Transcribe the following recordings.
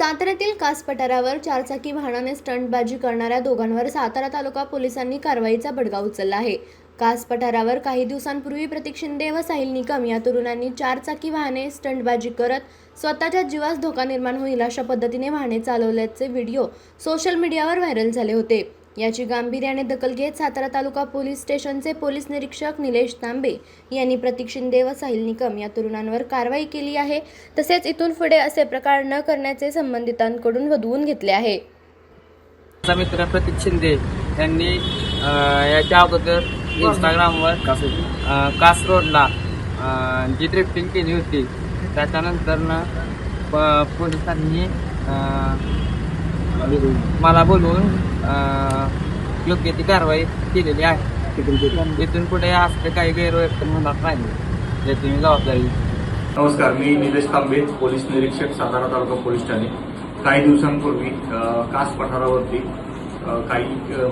साताऱ्यातील कास पठारावर चारचाकी वाहनाने स्टंटबाजी करणाऱ्या दोघांवर सातारा तालुका पोलिसांनी कारवाईचा बडगा उचलला आहे। कास पठारावर काही दिवसांपूर्वी प्रतीक शिंदे व साहिल निकम या तरुणांनी चारचाकी वाहने स्टंटबाजी करत स्वतःच्या जीवास धोका निर्माण होईल अशा पद्धतीने वाहने चालवल्याचे व्हिडिओ सोशल मीडियावर व्हायरल झाले होते। याची गांभीर्याने दखल घेत सातारा तालुका पोलीस स्टेशनचे पोलीस निरीक्षक निलेश तांबे यांनी प्रतीक शिंदे व साहिल निकम या तरुणांवर कारवाई केली आहे। तसेच इथून पुढे असे प्रकार न करण्याचे संबंधितांकडून वधवून घेतले आहे। मित्र प्रतीक शिंदे यांनी याच्या अगोदर इंस्टाग्रामवर कास रोडला जी ड्रिफ्टिंग केली होती, त्याच्यानंतर पोलिसांनी मला बोलवून योग्य ती कारवाई केलेली आहे। इथून पुढे असले काही गैरवर्तन होणार नाही याची मी जबाबदारी। नमस्कार, मी निलेश तांबे, पोलीस निरीक्षक, सातारा तालुका पोलीस ठाणे। काही दिवसांपूर्वी कास पठारावरती काही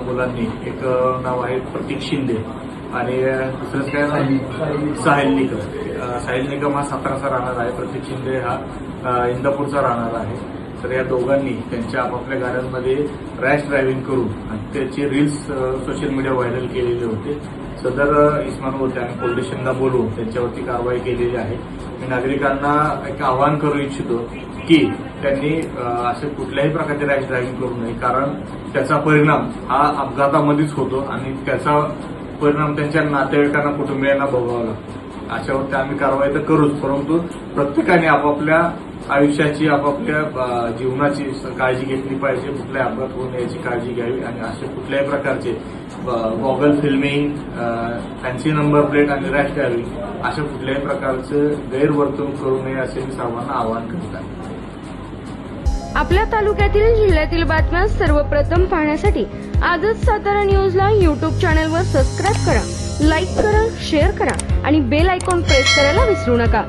मुलांनी, एक नाव आहे प्रतीक शिंदे आणि दुसरंच काय साहिल निकम हा साताराचा राहणार आहे, प्रतीक शिंदे हा इंदापूरचा राहणार आहे। तर या दोघांनी त्यांच्या आपापल्या गाड्यांमध्ये रॅश ड्रायव्हिंग करून त्याचे रील्स सोशल मीडिया व्हायरल केलेले होते। सदर इस्मानवरती आम्ही पोलीस स्टेशनला बोलवून त्यांच्यावरती कारवाई केलेली आहे। मी नागरिकांना एक आवाहन करू इच्छितो की त्यांनी असे कुठल्याही प्रकारचे रॅश ड्रायव्हिंग करू नये, कारण त्याचा परिणाम हा अपघातामध्येच होतो आणि त्याचा परिणाम त्यांच्या नातेवाईकांना, कुटुंबियांना भोगावा लागतो। अशावरती आम्ही कारवाई तर करूच, परंतु प्रत्येकाने आपापल्या आयुष्याची, आपापल्या जीवनाची काळजी घेतली पाहिजे। कुठलाही अपघात होऊ नये याची काळजी घ्यावी आणि असे कुठल्याही प्रकारचे goggle filming, fancy number plate आणि रॅश ड्रायव्हिंग अशा कुठल्याही प्रकारचं गैरवर्तणूक करू नये असे मी सर्वांना आवाहन करत आहे। आपल्या तालुक्यातील, जिल्ह्यातील बातम्या सर्वप्रथम पाहण्यासाठी आजच सातारा न्यूजला YouTube चॅनलवर सबस्क्राईब करा, लाईक करा, शेअर करा आणि बेल आयकॉन प्रेस करायला विसरू नका।